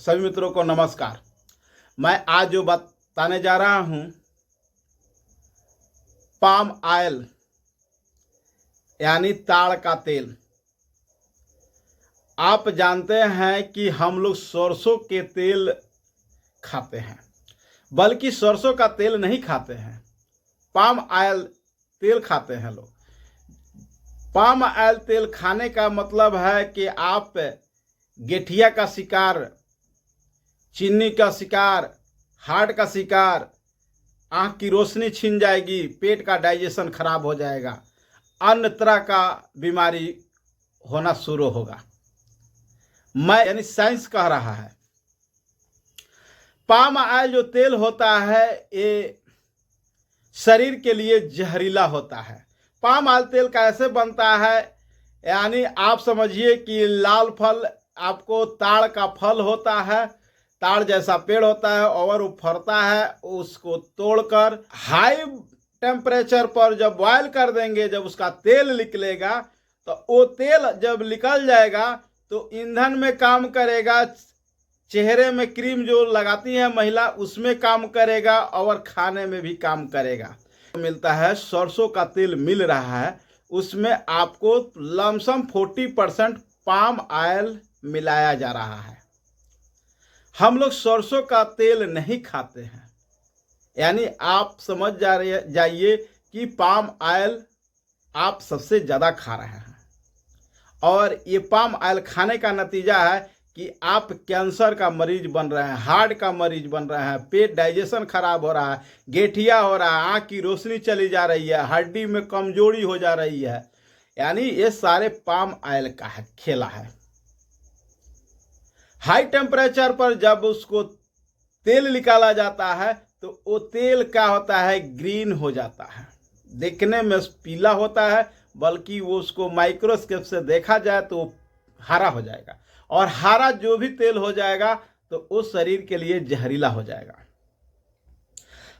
सभी मित्रों को नमस्कार। मैं आज जो बताने जा रहा हूँ पाम ऑयल यानी ताड़ का तेल। आप जानते हैं कि हम लोग सरसों के तेल खाते हैं, बल्कि सरसों का तेल नहीं खाते हैं, पाम ऑयल तेल खाते हैं लोग। पाम ऑयल तेल खाने का मतलब है कि आप गठिया का शिकार, चीनी का शिकार, हार्ट का शिकार, आँख की रोशनी छिन जाएगी, पेट का डाइजेशन खराब हो जाएगा, अन्य तरह का बीमारी होना शुरू होगा। मैं यानी साइंस कह रहा है। पाम ऑयल जो तेल होता है ये शरीर के लिए जहरीला होता है। पाम ऑयल तेल कैसे बनता है? यानी आप समझिए कि लाल फल, आपको ताड़ का फल होता है, ताड़ जैसा पेड़ होता है और वो फरता है। उसको तोड़कर हाई टेम्परेचर पर जब बॉयल कर देंगे, जब उसका तेल निकलेगा तो वो तेल जब निकल जाएगा तो ईंधन में काम करेगा, चेहरे में क्रीम जो लगाती है महिला उसमें काम करेगा और खाने में भी काम करेगा। मिलता है सरसों का तेल मिल रहा है, उसमें आपको लमसम 40% पाम ऑयल मिलाया जा रहा है। हम लोग सरसों का तेल नहीं खाते हैं, यानी आप समझ जाइए कि पाम ऑयल आप सबसे ज़्यादा खा रहे हैं। और ये पाम ऑयल खाने का नतीजा है कि आप कैंसर का मरीज बन रहे हैं, हार्ट का मरीज बन रहे हैं, पेट डाइजेशन खराब हो रहा है, गेठिया हो रहा है, आँख की रोशनी चली जा रही है, हड्डी में कमजोरी हो जा रही है। यानी ये सारे पाम ऑयल का है खेला है। हाई टेम्परेचर पर जब उसको तेल निकाला जाता है तो वो तेल क्या होता है, ग्रीन हो जाता है, देखने में पीला होता है, बल्कि वो उसको माइक्रोस्कोप से देखा जाए तो हरा हो जाएगा। और हरा जो भी तेल हो जाएगा तो वो शरीर के लिए जहरीला हो जाएगा।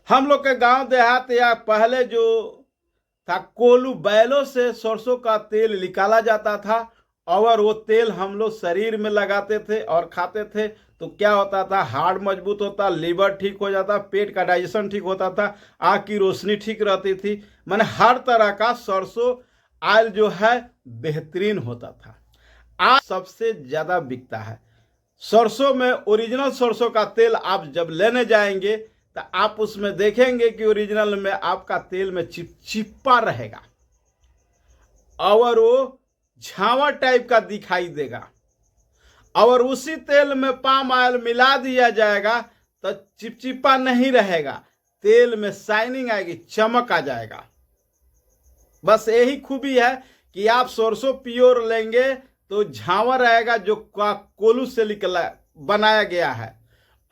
हम लोग के गांव देहात या पहले जो था, कोलू बैलों से सरसों का तेल निकाला जाता था और वो तेल हम लोग शरीर में लगाते थे और खाते थे। तो क्या होता था, हार्ट मजबूत होता, लीवर ठीक हो जाता, पेट का डाइजेशन ठीक होता था, आँख की रोशनी ठीक रहती थी। मैंने हर तरह का सरसों ऑयल जो है बेहतरीन होता था। आज सबसे ज़्यादा बिकता है सरसों में। ओरिजिनल सरसों का तेल आप जब लेने जाएंगे तो आप उसमें देखेंगे कि ओरिजिनल में आपका तेल में चिपचिपा रहेगा और वो झावा टाइप का दिखाई देगा। और उसी तेल में पाम ऑयल मिला दिया जाएगा तो चिपचिपा नहीं रहेगा, तेल में शाइनिंग आएगी, चमक आ जाएगा। बस यही खूबी है कि आप सरसों प्योर लेंगे तो झावा रहेगा जो कोलू से निकला बनाया गया है,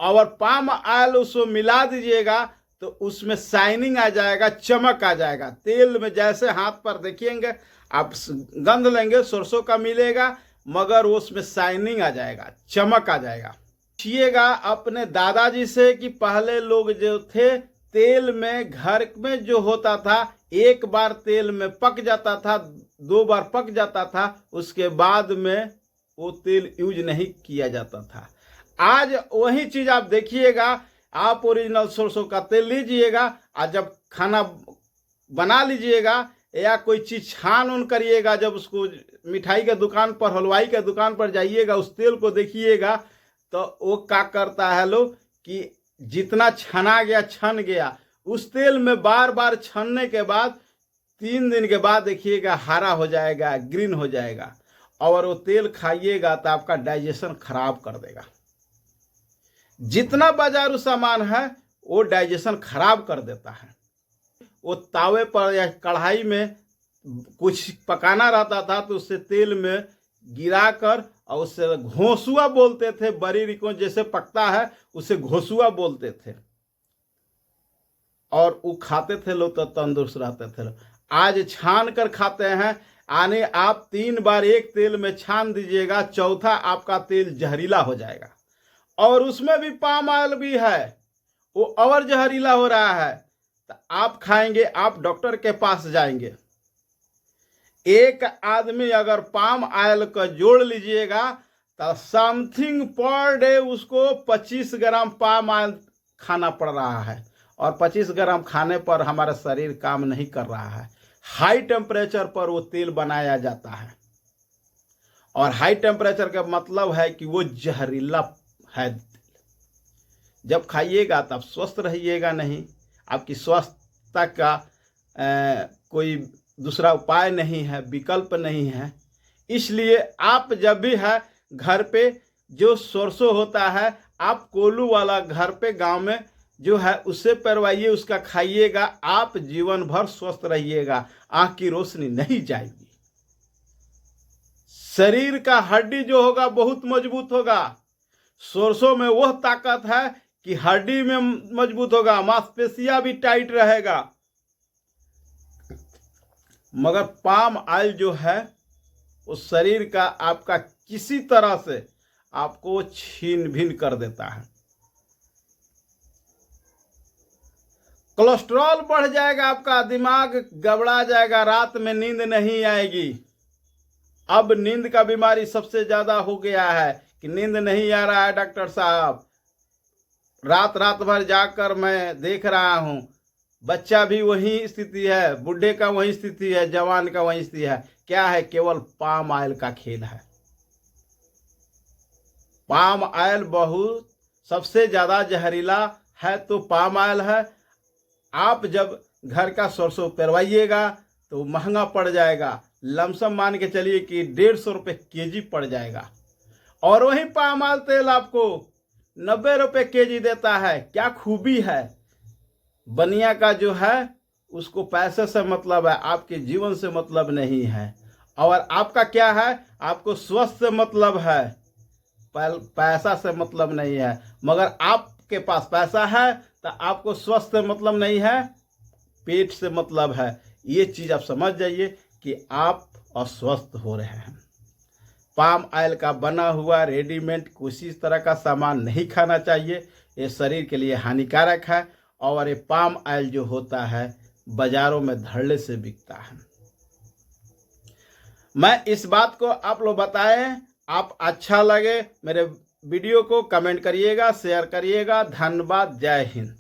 और पाम ऑयल उसको मिला दीजिएगा तो उसमें शाइनिंग आ जाएगा, चमक आ जाएगा। तेल में जैसे हाथ पर देखिएंगे, आप गंध लेंगे सरसों का मिलेगा, मगर उसमें शाइनिंग आ जाएगा, चमक आ जाएगा। पूछिएगा अपने दादाजी से कि पहले लोग जो थे तेल में, घर में जो होता था, एक बार तेल में पक जाता था, 2 बार पक जाता था, उसके बाद में वो तेल यूज नहीं किया जाता था। आज वही चीज आप देखिएगा, आप ओरिजिनल सरसों का तेल लीजिएगा और जब खाना बना लीजिएगा या कोई चीज छान उन करिएगा, जब उसको मिठाई के दुकान पर, हलवाई के दुकान पर जाइएगा, उस तेल को देखिएगा तो वो क्या करता है लोग कि जितना छना गया छन गया, उस तेल में बार बार छनने के बाद 3 दिन के बाद देखिएगा हरा हो जाएगा, ग्रीन हो जाएगा। और वो तेल खाइएगा तो आपका डाइजेशन खराब कर देगा। जितना बाजारू सामान है वो डाइजेशन खराब कर देता है। वो तावे पर या कढ़ाई में कुछ पकाना रहता था तो उससे तेल में गिराकर, और उससे घोंसुआ बोलते थे, बड़ी रिको जैसे पकता है उसे घोंसुआ बोलते थे, और वो खाते थे लोग तो तंदुरुस्त रहते थे। आज छान कर खाते हैं, आने आप 3 बार एक तेल में छान दीजिएगा, चौथा आपका तेल जहरीला हो जाएगा। और उसमें भी पाम ऑयल भी है, वो और जहरीला हो रहा है। तो आप खाएंगे, आप डॉक्टर के पास जाएंगे। एक आदमी अगर पाम ऑयल का जोड़ लीजिएगा तो समथिंग पर डे उसको 25 ग्राम पाम ऑयल खाना पड़ रहा है, और 25 ग्राम खाने पर हमारा शरीर काम नहीं कर रहा है। हाई टेम्परेचर पर वो तेल बनाया जाता है, और हाई टेम्परेचर का मतलब है कि वो जहरीला है। जब खाइएगा तब स्वस्थ रहिएगा नहीं, आपकी स्वास्थ्य का कोई दूसरा उपाय नहीं है, विकल्प नहीं है। इसलिए आप जब भी है घर पे जो सरसों होता है, आप कोल्हू वाला घर पे गांव में जो है उससे पेरवाइए, उसका खाइएगा, आप जीवन भर स्वस्थ रहिएगा, आंख की रोशनी नहीं जाएगी। शरीर का हड्डी जो होगा बहुत मजबूत होगा। सरसों में वह ताकत है कि हड्डी में मजबूत होगा, मांसपेशियां भी टाइट रहेगा। मगर पाम ऑयल जो है वो शरीर का आपका किसी तरह से आपको छीन भिन कर देता है। कोलेस्ट्रॉल बढ़ जाएगा, आपका दिमाग गड़बड़ा जाएगा, रात में नींद नहीं आएगी। अब नींद का बीमारी सबसे ज्यादा हो गया है कि नींद नहीं आ रहा है डॉक्टर साहब, रात भर जाकर मैं देख रहा हूं। बच्चा भी वही स्थिति है, बूढ़े का वही स्थिति है, जवान का वही स्थिति है। क्या है? केवल पाम ऑयल का खेल है। पाम ऑयल बहुत सबसे ज्यादा जहरीला है तो पाम ऑयल है। आप जब घर का सरसों पेरवाइएगा तो महंगा पड़ जाएगा, लमसम मान के चलिए कि 150 रुपये केजी पड़ जाएगा, और वही पाम ऑयल तेल आपको 90 रुपये केजी देता है। क्या खूबी है? बनिया का जो है उसको पैसे से मतलब है, आपके जीवन से मतलब नहीं है। और आपका क्या है? आपको स्वस्थ से मतलब है, पैसा से मतलब नहीं है। मगर आपके पास पैसा है तो आपको स्वस्थ से मतलब नहीं है, पेट से मतलब है। ये चीज आप समझ जाइए कि आप अस्वस्थ हो रहे हैं। पाम ऑयल का बना हुआ रेडीमेड किसी तरह का सामान नहीं खाना चाहिए, ये शरीर के लिए हानिकारक है। और ये पाम ऑयल जो होता है बाजारों में धड़ल्ले से बिकता है। मैं इस बात को आप लोग बताएं, आप अच्छा लगे मेरे वीडियो को कमेंट करिएगा, शेयर करिएगा। धन्यवाद। जय हिंद।